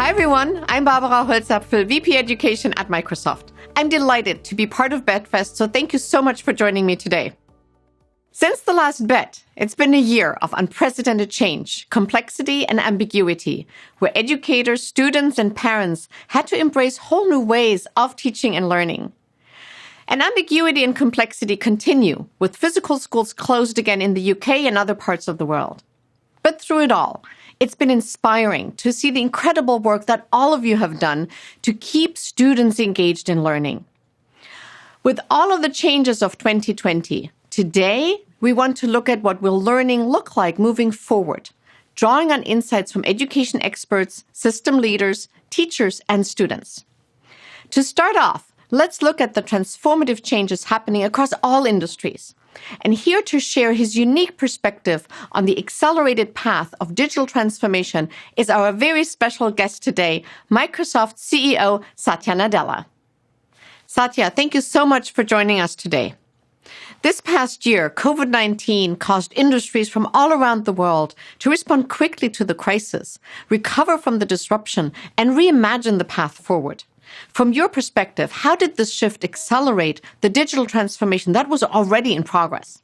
Hi everyone, I'm Barbara Holzapfel, VP Education at Microsoft. I'm delighted to be part of BETFest, so thank you so much for joining me today. Since the last BET, it's been a year of unprecedented change, complexity, and ambiguity, where educators, students, and parents had to embrace whole new ways of teaching and learning. And ambiguity and complexity continue, with physical schools closed again in the UK and other parts of the world. But through it all, it's been inspiring to see the incredible work that all of you have done to keep students engaged in learning. With all of the changes of 2020, today we want to look at what will learning look like moving forward, drawing on insights from education experts, system leaders, teachers, and students. To start off, let's look at the transformative changes happening across all industries. And here to share his unique perspective on the accelerated path of digital transformation is our very special guest today, Microsoft CEO Satya Nadella. Satya, thank you so much for joining us today. This past year, COVID-19 caused industries from all around the world to respond quickly to the crisis, recover from the disruption, and reimagine the path forward. From your perspective, how did this shift accelerate the digital transformation that was already in progress?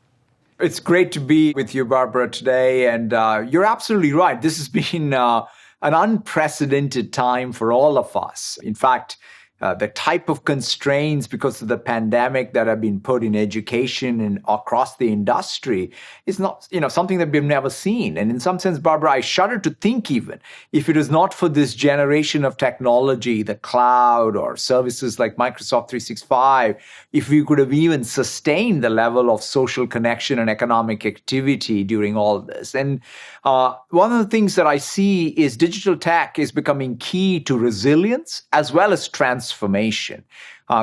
It's great to be with you, Barbara, today. And you're absolutely right. This has been an unprecedented time for all of us. In fact, the type of constraints because of the pandemic that have been put in education and across the industry is not, something that we've never seen. And in some sense, Barbara, I shudder to think even if it was not for this generation of technology, the cloud or services like Microsoft 365, if we could have even sustained the level of social connection and economic activity during all this. And one of the things that I see is digital tech is becoming key to resilience as well as transformation.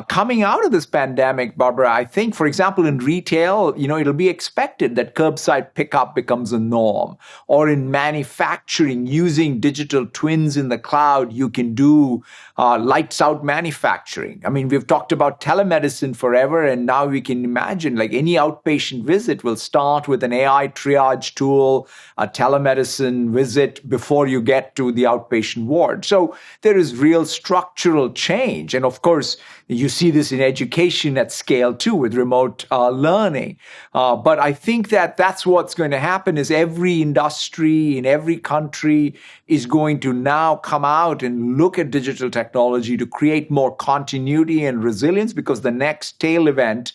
Coming out of this pandemic, Barbara, I think, for example, in retail, it'll be expected that curbside pickup becomes a norm. Or in manufacturing, using digital twins in the cloud, you can do lights out manufacturing. I mean, we've talked about telemedicine forever, and now we can imagine like any outpatient visit will start with an AI triage tool, a telemedicine visit before you get to the outpatient ward. So there is real structural change. And of course, you see this in education at scale too, with remote learning. But I think that's what's going to happen is every industry in every country is going to now come out and look at digital technology to create more continuity and resilience, because the next tail event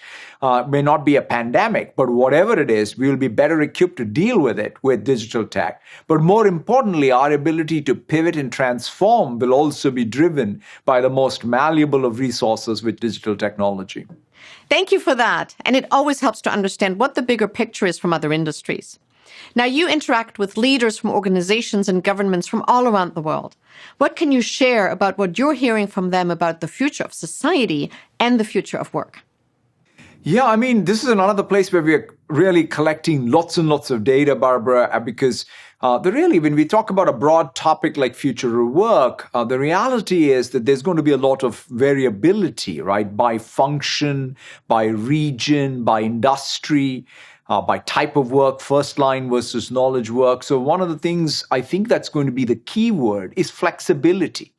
may not be a pandemic, but whatever it is, we will be better equipped to deal with it with digital tech. But more importantly, our ability to pivot and transform will also be driven by the most malleable of resources with digital technology. Thank you for that. And it always helps to understand what the bigger picture is from other industries. Now, you interact with leaders from organizations and governments from all around the world. What can you share about what you're hearing from them about the future of society and the future of work? Yeah, I mean, this is another place where we're really collecting lots and lots of data, Barbara, because when we talk about a broad topic like future of work, the reality is that there's going to be a lot of variability, right? By function, by region, by industry, by type of work, first line versus knowledge work. So one of the things I think that's going to be the key word is flexibility,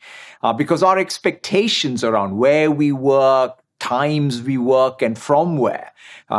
because our expectations around where we work, times we work, and from where,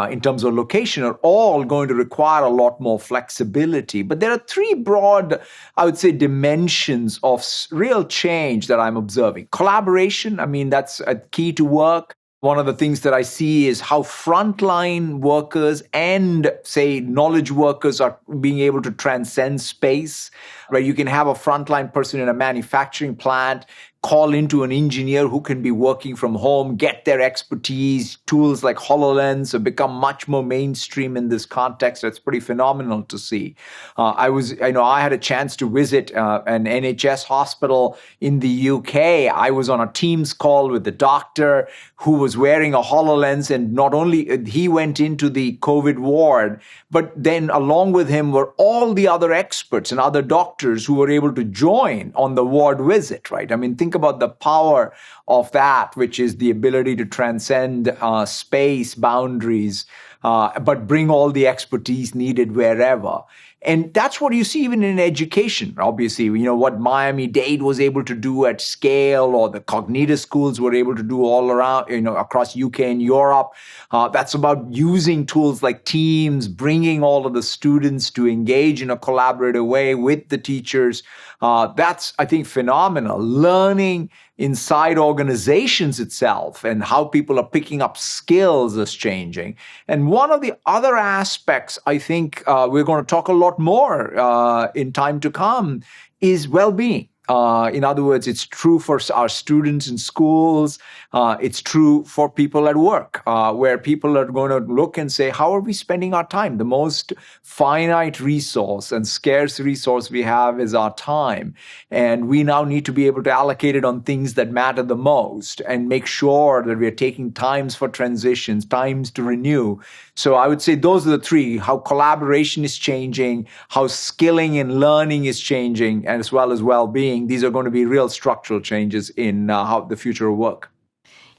in terms of location, are all going to require a lot more flexibility. But there are three broad, I would say, dimensions of real change that I'm observing. Collaboration, I mean, that's a key to work. One of the things that I see is how frontline workers and, say, knowledge workers are being able to transcend space, right? You can have a frontline person in a manufacturing plant call into an engineer who can be working from home, get their expertise. Tools like HoloLens have become much more mainstream in this context. That's pretty phenomenal to see. I had a chance to visit an NHS hospital in the UK. I was on a Teams call with the doctor who was wearing a HoloLens, and not only he went into the COVID ward, but then along with him were all the other experts and other doctors who were able to join on the ward visit, right? I mean, think about the power of that, which is the ability to transcend space boundaries. but bring all the expertise needed wherever. And that's what you see even in education. Obviously, what Miami-Dade was able to do at scale, or the Cognita schools were able to do all around, across UK and Europe. That's about using tools like Teams, bringing all of the students to engage in a collaborative way with the teachers. That's, I think, phenomenal. Learning inside organizations itself and how people are picking up skills is changing. And one of the other aspects I think we're going to talk a lot more in time to come is well-being. In other words, it's true for our students in schools. It's true for people at work, where people are going to look and say, how are we spending our time? The most finite resource and scarce resource we have is our time. And we now need to be able to allocate it on things that matter the most and make sure that we're taking times for transitions, times to renew. So I would say those are the three: how collaboration is changing, how skilling and learning is changing, and as well as well-being. These are going to be real structural changes in how the future of work.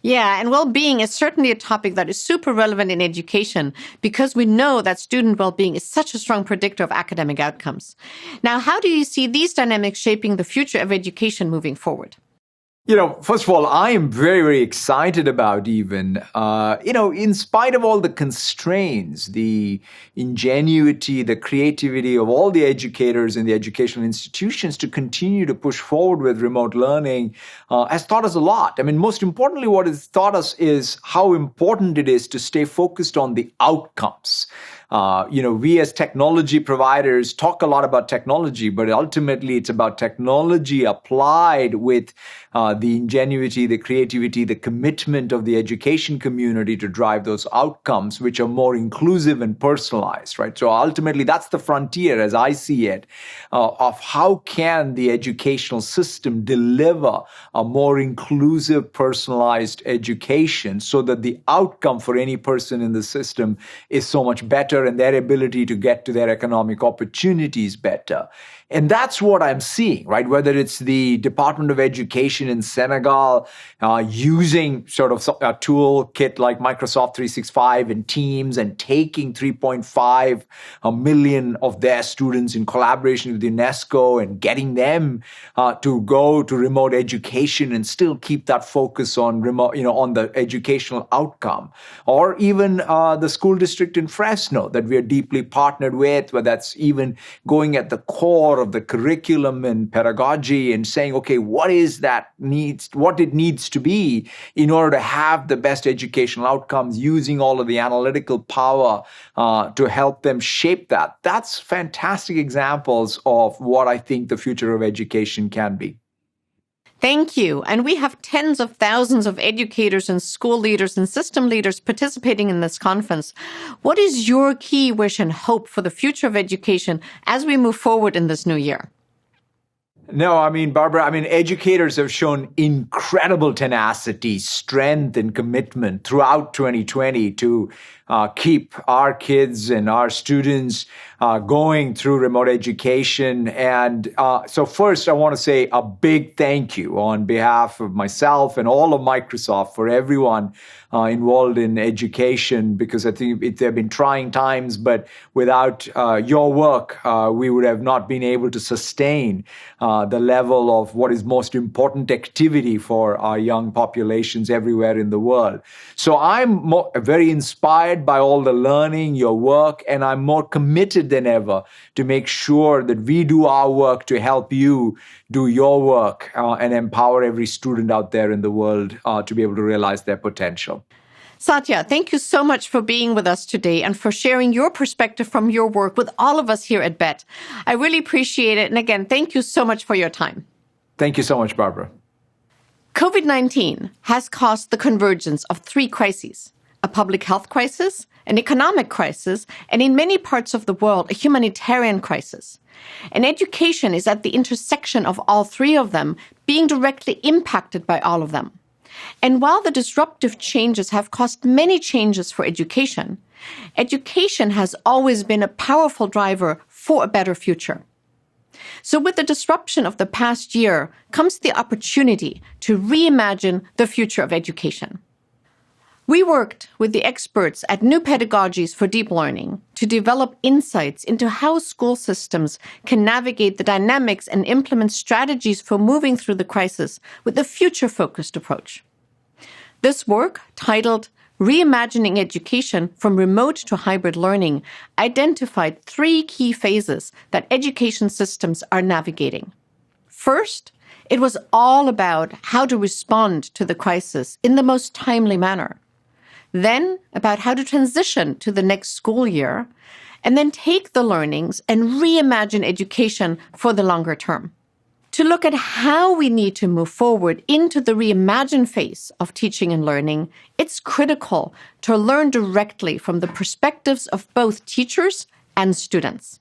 Yeah, and well-being is certainly a topic that is super relevant in education because we know that student well-being is such a strong predictor of academic outcomes. Now, how do you see these dynamics shaping the future of education moving forward? First of all, I am very, very excited about even, in spite of all the constraints, the ingenuity, the creativity of all the educators in the educational institutions to continue to push forward with remote learning has taught us a lot. I mean, most importantly, what it's taught us is how important it is to stay focused on the outcomes. We as technology providers talk a lot about technology, but ultimately it's about technology applied with the ingenuity, the creativity, the commitment of the education community to drive those outcomes, which are more inclusive and personalized, right? So ultimately that's the frontier, as I see it, of how can the educational system deliver a more inclusive, personalized education so that the outcome for any person in the system is so much better and their ability to get to their economic opportunities better. And that's what I'm seeing, right? Whether it's the Department of Education in Senegal using sort of a toolkit like Microsoft 365 and Teams and taking 3.5 million of their students in collaboration with UNESCO and getting them to go to remote education and still keep that focus on remote, on the educational outcome. Or even the school district in Fresno that we are deeply partnered with, where that's even going at the core of the curriculum and pedagogy and saying, okay, what it needs to be in order to have the best educational outcomes, using all of the analytical power to help them shape that. That's fantastic examples of what I think the future of education can be. Thank you. And we have tens of thousands of educators and school leaders and system leaders participating in this conference. What is your key wish and hope for the future of education as we move forward in this new year? No, Barbara, educators have shown incredible tenacity, strength, and commitment throughout 2020 to keep our kids and our students going through remote education. And so first, I want to say a big thank you on behalf of myself and all of Microsoft for everyone involved in education, because I think there have been trying times, but without your work, we would have not been able to sustain the level of what is most important activity for our young populations everywhere in the world. So I'm very inspired by all the learning, your work, and I'm more committed than ever to make sure that we do our work to help you do your work and empower every student out there in the world to be able to realize their potential. Satya, thank you so much for being with us today and for sharing your perspective from your work with all of us here at BET. I really appreciate it. And again, thank you so much for your time. Thank you so much, Barbara. COVID-19 has caused the convergence of three crises: a public health crisis, an economic crisis, and in many parts of the world, a humanitarian crisis. And education is at the intersection of all three of them, being directly impacted by all of them. And while the disruptive changes have caused many changes for education, education has always been a powerful driver for a better future. So with the disruption of the past year comes the opportunity to reimagine the future of education. We worked with the experts at New Pedagogies for Deep Learning to develop insights into how school systems can navigate the dynamics and implement strategies for moving through the crisis with a future-focused approach. This work, titled Reimagining Education from Remote to Hybrid Learning, identified 3 key phases that education systems are navigating. First, it was all about how to respond to the crisis in the most timely manner. Then about how to transition to the next school year, and then take the learnings and reimagine education for the longer term. To look at how we need to move forward into the reimagine phase of teaching and learning, it's critical to learn directly from the perspectives of both teachers and students.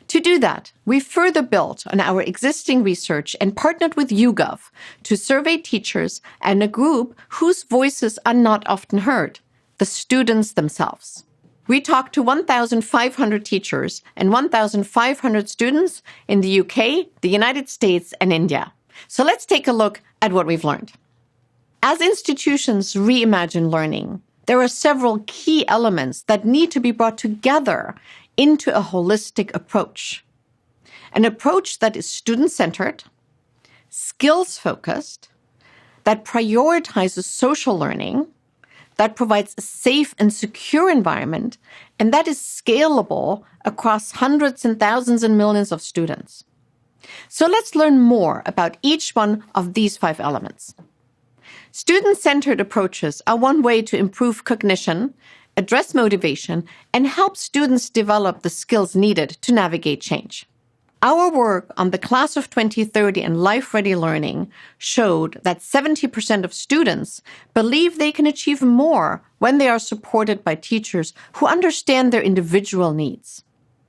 To do that, we further built on our existing research and partnered with YouGov to survey teachers and a group whose voices are not often heard, the students themselves. We talked to 1,500 teachers and 1,500 students in the UK, the United States, and India. So let's take a look at what we've learned. As institutions reimagine learning, there are several key elements that need to be brought together into a holistic approach. An approach that is student-centered, skills-focused, that prioritizes social learning, that provides a safe and secure environment, and that is scalable across hundreds and thousands and millions of students. So let's learn more about each one of these 5 elements. Student-centered approaches are one way to improve cognition, address motivation, and help students develop the skills needed to navigate change. Our work on the Class of 2030 and Life-Ready Learning showed that 70% of students believe they can achieve more when they are supported by teachers who understand their individual needs.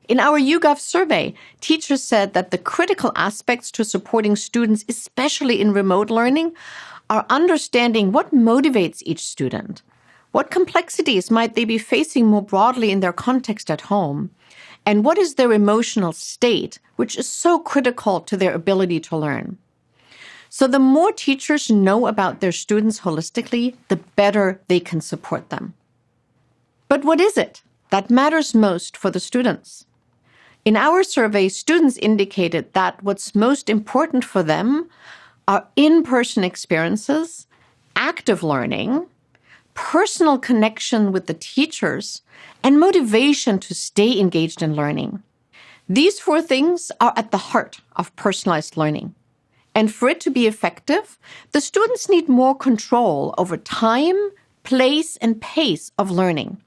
In our YouGov survey, teachers said that the critical aspects to supporting students, especially in remote learning, are understanding what motivates each student. What complexities might they be facing more broadly in their context at home? And what is their emotional state, which is so critical to their ability to learn? So the more teachers know about their students holistically, the better they can support them. But what is it that matters most for the students? In our survey, students indicated that what's most important for them are in-person experiences, active learning, personal connection with the teachers, and motivation to stay engaged in learning. These 4 things are at the heart of personalized learning. And for it to be effective, the students need more control over time, place, and pace of learning.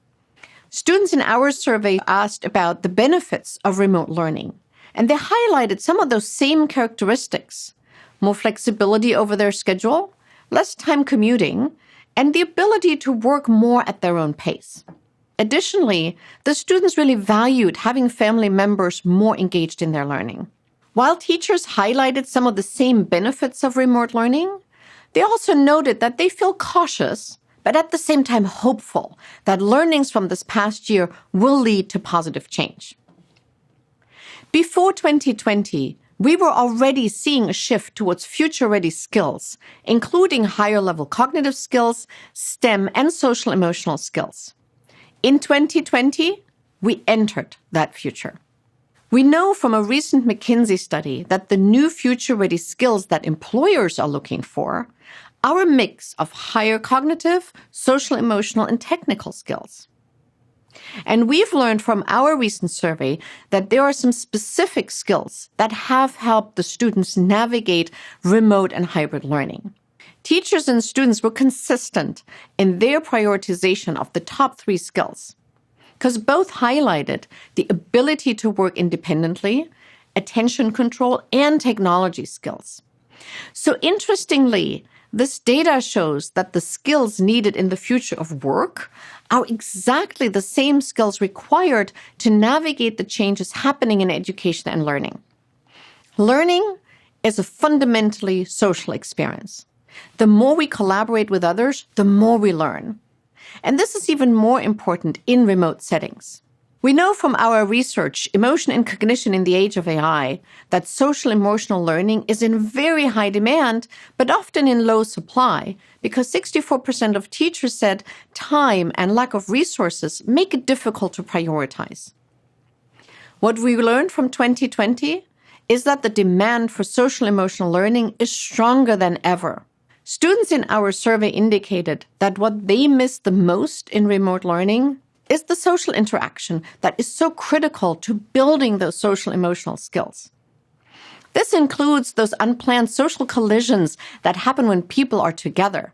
Students in our survey asked about the benefits of remote learning, and they highlighted some of those same characteristics: more flexibility over their schedule, less time commuting, and the ability to work more at their own pace. Additionally, the students really valued having family members more engaged in their learning. While teachers highlighted some of the same benefits of remote learning, they also noted that they feel cautious, but at the same time hopeful that learnings from this past year will lead to positive change. Before 2020, we were already seeing a shift towards future-ready skills, including higher-level cognitive skills, STEM, and social-emotional skills. In 2020, we entered that future. We know from a recent McKinsey study that the new future-ready skills that employers are looking for are a mix of higher cognitive, social-emotional, and technical skills. And we've learned from our recent survey that there are some specific skills that have helped the students navigate remote and hybrid learning. Teachers and students were consistent in their prioritization of the top 3 skills, because both highlighted the ability to work independently, attention control, and technology skills. So interestingly, this data shows that the skills needed in the future of work are exactly the same skills required to navigate the changes happening in education and learning. Learning is a fundamentally social experience. The more we collaborate with others, the more we learn. And this is even more important in remote settings. We know from our research, Emotion and Cognition in the Age of AI, that social emotional learning is in very high demand, but often in low supply, because 64% of teachers said time and lack of resources make it difficult to prioritize. What we learned from 2020 is that the demand for social emotional learning is stronger than ever. Students in our survey indicated that what they missed the most in remote learning is the social interaction that is so critical to building those social emotional skills. This includes those unplanned social collisions that happen when people are together,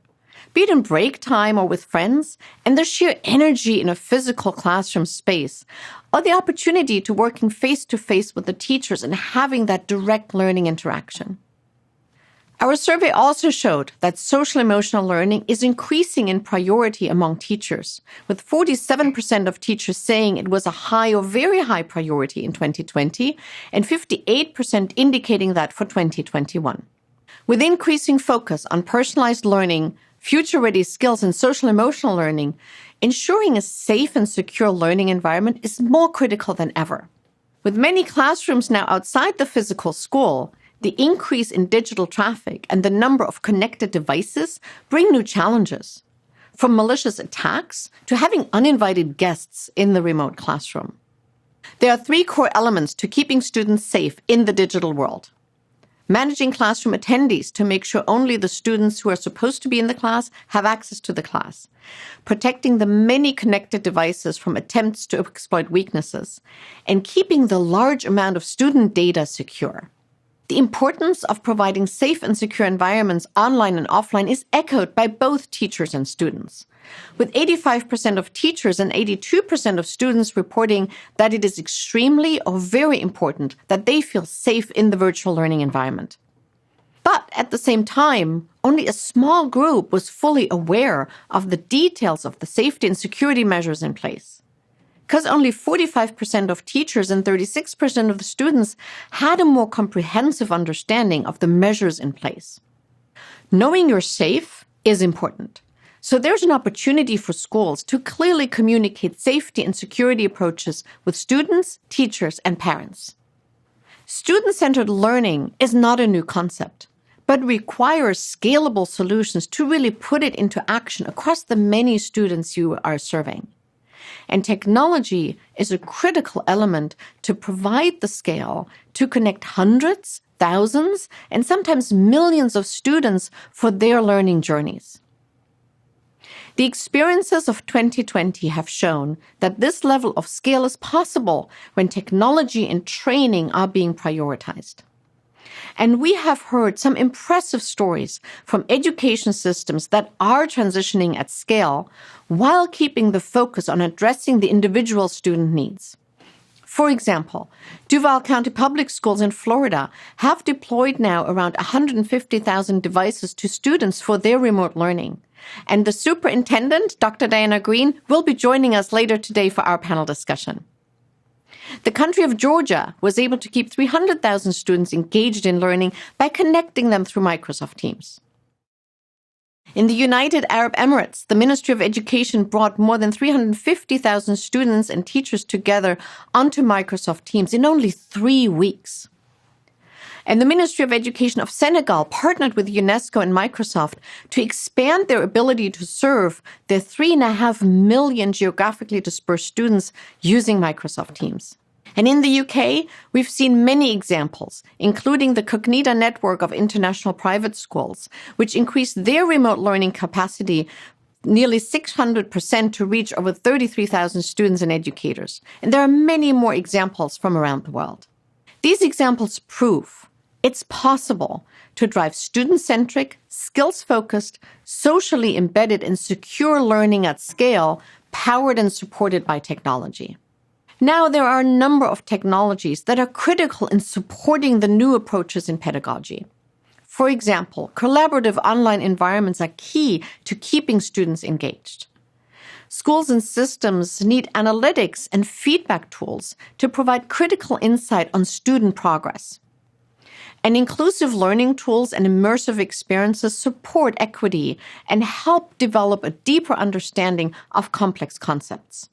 be it in break time or with friends, and the sheer energy in a physical classroom space, or the opportunity to working face-to-face with the teachers and having that direct learning interaction. Our survey also showed that social emotional learning is increasing in priority among teachers, with 47% of teachers saying it was a high or very high priority in 2020, and 58% indicating that for 2021. With increasing focus on personalized learning, future-ready skills, and social emotional learning, ensuring a safe and secure learning environment is more critical than ever. With many classrooms now outside the physical school, the increase in digital traffic and the number of connected devices bring new challenges, from malicious attacks to having uninvited guests in the remote classroom. There are 3 core elements to keeping students safe in the digital world. Managing classroom attendees to make sure only the students who are supposed to be in the class have access to the class. Protecting the many connected devices from attempts to exploit weaknesses. And keeping the large amount of student data secure. The importance of providing safe and secure environments online and offline is echoed by both teachers and students, with 85% of teachers and 82% of students reporting that it is extremely or very important that they feel safe in the virtual learning environment. But at the same time, only a small group was fully aware of the details of the safety and security measures in place. Because only 45% of teachers and 36% of the students had a more comprehensive understanding of the measures in place. Knowing you're safe is important. So there's an opportunity for schools to clearly communicate safety and security approaches with students, teachers, and parents. Student-centered learning is not a new concept, but requires scalable solutions to really put it into action across the many students you are serving. And technology is a critical element to provide the scale to connect hundreds, thousands, and sometimes millions of students for their learning journeys. The experiences of 2020 have shown that this level of scale is possible when technology and training are being prioritized. And we have heard some impressive stories from education systems that are transitioning at scale while keeping the focus on addressing the individual student needs. For example, Duval County Public Schools in Florida have deployed now around 150,000 devices to students for their remote learning. And the superintendent, Dr. Diana Green, will be joining us later today for our panel discussion. The country of Georgia was able to keep 300,000 students engaged in learning by connecting them through Microsoft Teams. In the United Arab Emirates, the Ministry of Education brought more than 350,000 students and teachers together onto Microsoft Teams in only 3 weeks. And the Ministry of Education of Senegal partnered with UNESCO and Microsoft to expand their ability to serve their 3.5 million geographically dispersed students using Microsoft Teams. And in the UK, we've seen many examples, including the Cognita network of international private schools, which increased their remote learning capacity nearly 600% to reach over 33,000 students and educators. And there are many more examples from around the world. These examples prove it's possible to drive student-centric, skills-focused, socially embedded, and secure learning at scale, powered and supported by technology. Now, there are a number of technologies that are critical in supporting the new approaches in pedagogy. For example, collaborative online environments are key to keeping students engaged. Schools and systems need analytics and feedback tools to provide critical insight on student progress. And inclusive learning tools and immersive experiences support equity and help develop a deeper understanding of complex concepts.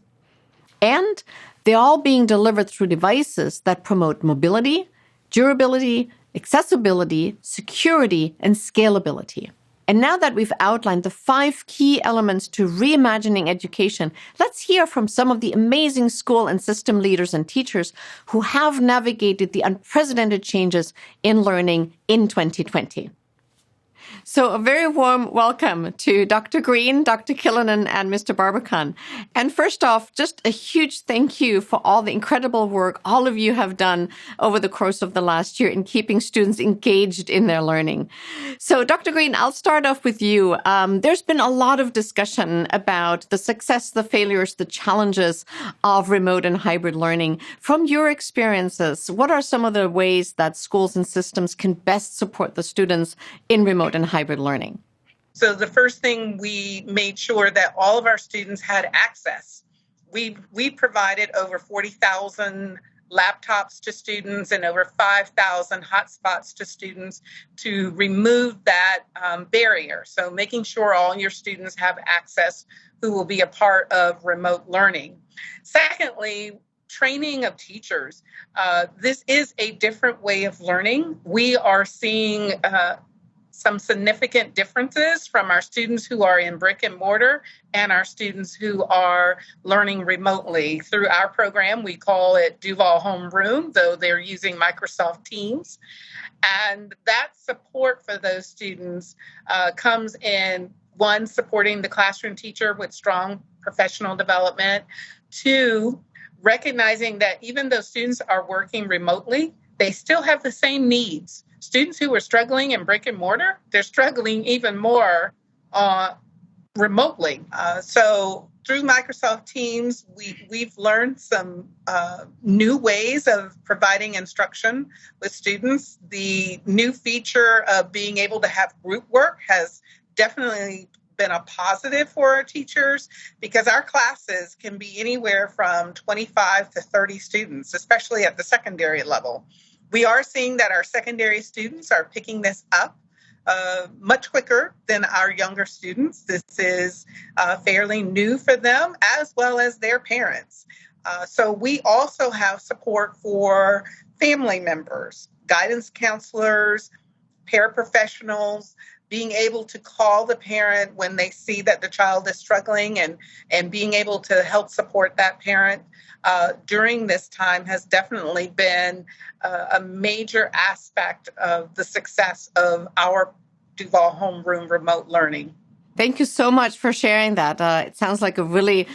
And they're all being delivered through devices that promote mobility, durability, accessibility, security, and scalability. And now that we've outlined the 5 key elements to reimagining education, let's hear from some of the amazing school and system leaders and teachers who have navigated the unprecedented changes in learning in 2020. So a very warm welcome to Dr. Green, Dr. Killinan, and Mr. Barbican. And first off, just a huge thank you for all the incredible work all of you have done over the course of the last year in keeping students engaged in their learning. So Dr. Green, I'll start off with you. There's been a lot of discussion about the success, the failures, the challenges of remote and hybrid learning. From your experiences, what are some of the ways that schools and systems can best support the students in remote and hybrid learning? So the first thing, we made sure that all of our students had access. We provided over 40,000 laptops to students and over 5,000 hotspots to students to remove that barrier. So making sure all your students have access who will be a part of remote learning. Secondly, training of teachers. This is a different way of learning. We are seeing some significant differences from our students who are in brick and mortar and our students who are learning remotely. Through our program, we call it Duval Homeroom, though they're using Microsoft Teams. And that support for those students comes in, 1, supporting the classroom teacher with strong professional development. 2, recognizing that even though students are working remotely, they still have the same needs. Students who are struggling in brick and mortar, they're struggling even more remotely. So through Microsoft Teams, we've learned some new ways of providing instruction with students. The new feature of being able to have group work has definitely been a positive for our teachers, because our classes can be anywhere from 25 to 30 students, especially at the secondary level. We are seeing that our secondary students are picking this up much quicker than our younger students. This is fairly new for them as well as their parents. So we also have support for family members, guidance counselors, paraprofessionals, being able to call the parent when they see that the child is struggling and being able to help support that parent during this time has definitely been a major aspect of the success of our Duval Homeroom remote learning. Thank you so much for sharing that. It sounds like a really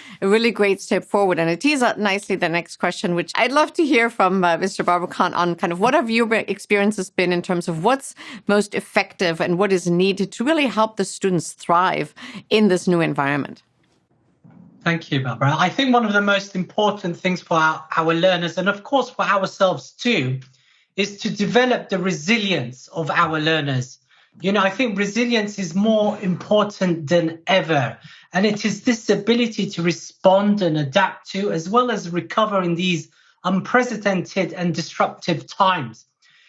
great step forward. And it tees up nicely the next question, which I'd love to hear from Mr. Barbican on kind of what have your experiences been in terms of what's most effective and what is needed to really help the students thrive in this new environment. Thank you, Barbara. I think one of the most important things for our learners, and of course for ourselves too, is to develop the resilience of our learners. You know, I think resilience is more important than ever. And it is this ability to respond and adapt to, as well as recover in these unprecedented and disruptive times.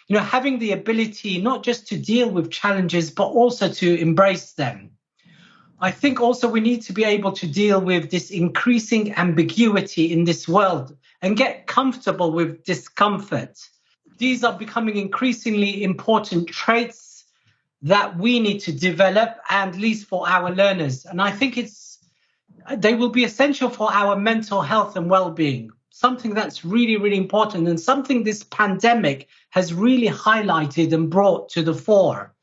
You know, having the ability not just to deal with challenges, but also to embrace them. I think also we need to be able to deal with this increasing ambiguity in this world and get comfortable with discomfort. These are becoming increasingly important traits that we need to develop, and at least for our learners. And I think they will be essential for our mental health and well-being, something that's really important and something this pandemic has really highlighted and brought to the fore.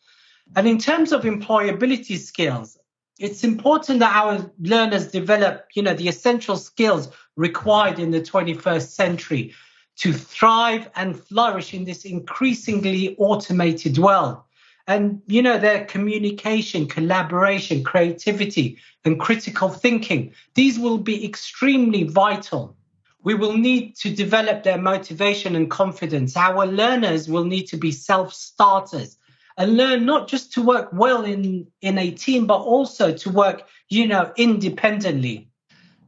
And in terms of employability skills, it's important that our learners develop, the essential skills required in the 21st century to thrive and flourish in this increasingly automated world. And, their communication, collaboration, creativity, and critical thinking, these will be extremely vital. We will need to develop their motivation and confidence. Our learners will need to be self-starters and learn not just to work well in a team, but also to work, independently.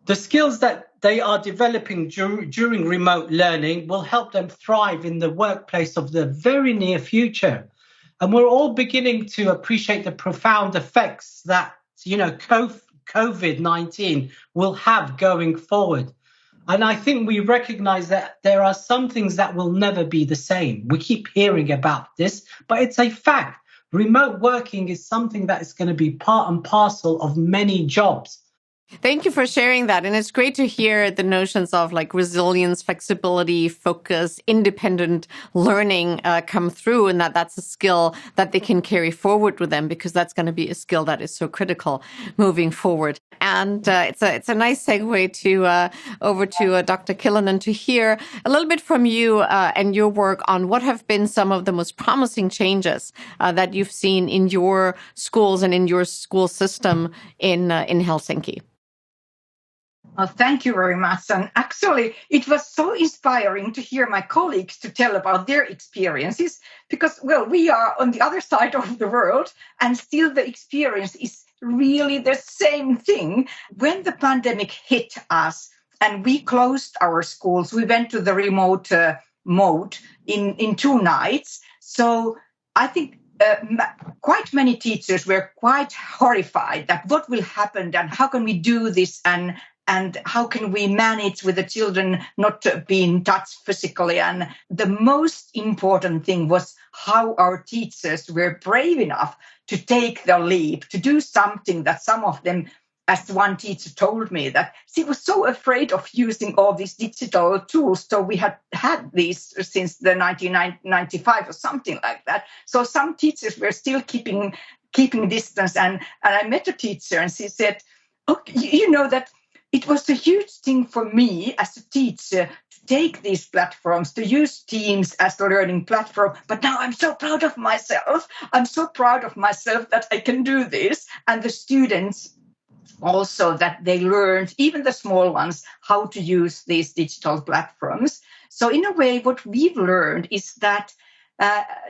The skills that they are developing during remote learning will help them thrive in the workplace of the very near future. And we're all beginning to appreciate the profound effects that, COVID-19 will have going forward. And I think we recognize that there are some things that will never be the same. We keep hearing about this, but it's a fact. Remote working is something that is going to be part and parcel of many jobs. Thank you for sharing that. And it's great to hear the notions of like resilience, flexibility, focus, independent learning come through, and that's a skill that they can carry forward with them, because that's going to be a skill that is so critical moving forward. And it's a nice segue to over to Dr. Killinan to hear a little bit from you and your work on what have been some of the most promising changes that you've seen in your schools and in your school system in Helsinki. Well, thank you very much. And actually, it was so inspiring to hear my colleagues to tell about their experiences, because, well, we are on the other side of the world, and still the experience is really the same thing. When the pandemic hit us and we closed our schools, we went to the remote mode in 2 nights. So I think quite many teachers were quite horrified that what will happen and how can we do this and how can we manage with the children not being touched physically. And the most important thing was how our teachers were brave enough to take the leap, to do something that some of them, as one teacher told me, that she was so afraid of using all these digital tools. So we had these since the 1995 or something like that. So some teachers were still keeping distance. And I met a teacher and she said, okay, you know that it was a huge thing for me as a teacher to take these platforms, to use Teams as a learning platform. But now I'm so proud of myself. I'm so proud of myself that I can do this. And the students also, that they learned, even the small ones, how to use these digital platforms. So in a way, what we've learned is that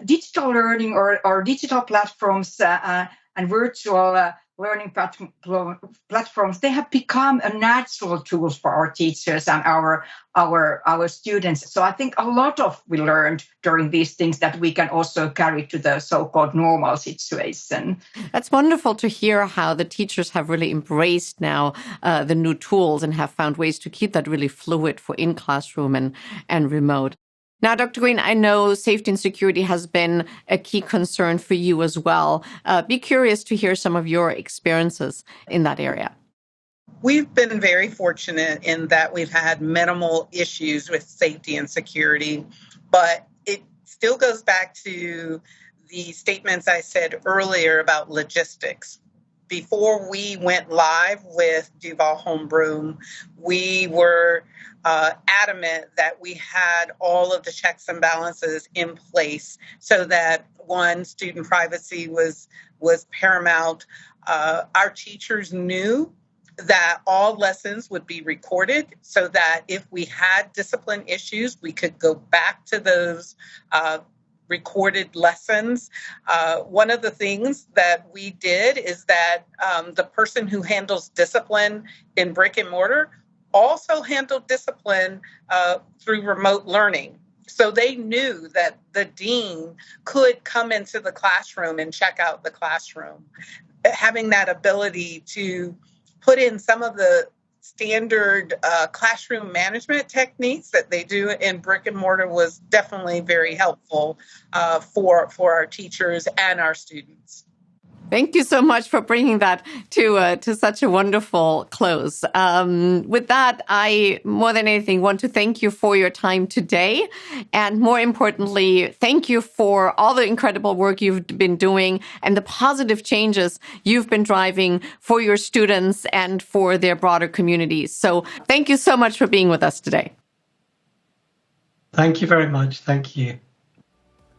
digital learning or digital platforms and virtual learning platforms, they have become a natural tool for our teachers and our students. So I think a lot of we learned during these things that we can also carry to the so-called normal situation. That's wonderful to hear how the teachers have really embraced now the new tools and have found ways to keep that really fluid for in-classroom and remote. Now, Dr. Green, I know safety and security has been a key concern for you as well. Be curious to hear some of your experiences in that area. We've been very fortunate in that we've had minimal issues with safety and security, but it still goes back to the statements I said earlier about logistics. Before we went live with Duval Homebrew, we were adamant that we had all of the checks and balances in place so that, one, student privacy was paramount. Our teachers knew that all lessons would be recorded so that if we had discipline issues, we could go back to those recorded lessons. One of the things that we did is that the person who handles discipline in brick and mortar also handled discipline through remote learning. So they knew that the dean could come into the classroom and check out the classroom. Having that ability to put in some of the standard classroom management techniques that they do in brick and mortar was definitely very helpful for our teachers and our students. Thank you so much for bringing that to such a wonderful close. With that, I, more than anything, want to thank you for your time today. And more importantly, thank you for all the incredible work you've been doing and the positive changes you've been driving for your students and for their broader communities. So thank you so much for being with us today. Thank you very much. Thank you.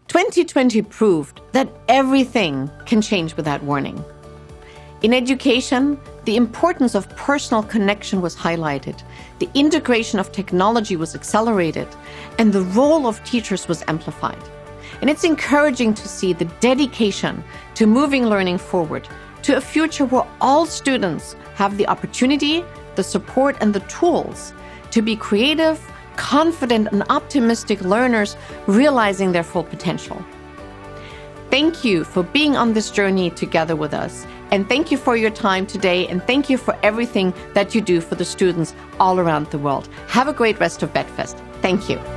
2020 proved that everything can change without warning. In education, the importance of personal connection was highlighted, the integration of technology was accelerated, and the role of teachers was amplified. And it's encouraging to see the dedication to moving learning forward to a future where all students have the opportunity, the support, and the tools to be creative, confident, and optimistic learners realizing their full potential. thank you for being on this journey together with us. And thank you for your time today. And thank you for everything that you do for the students all around the world. Have a great rest of BETFest. Thank you.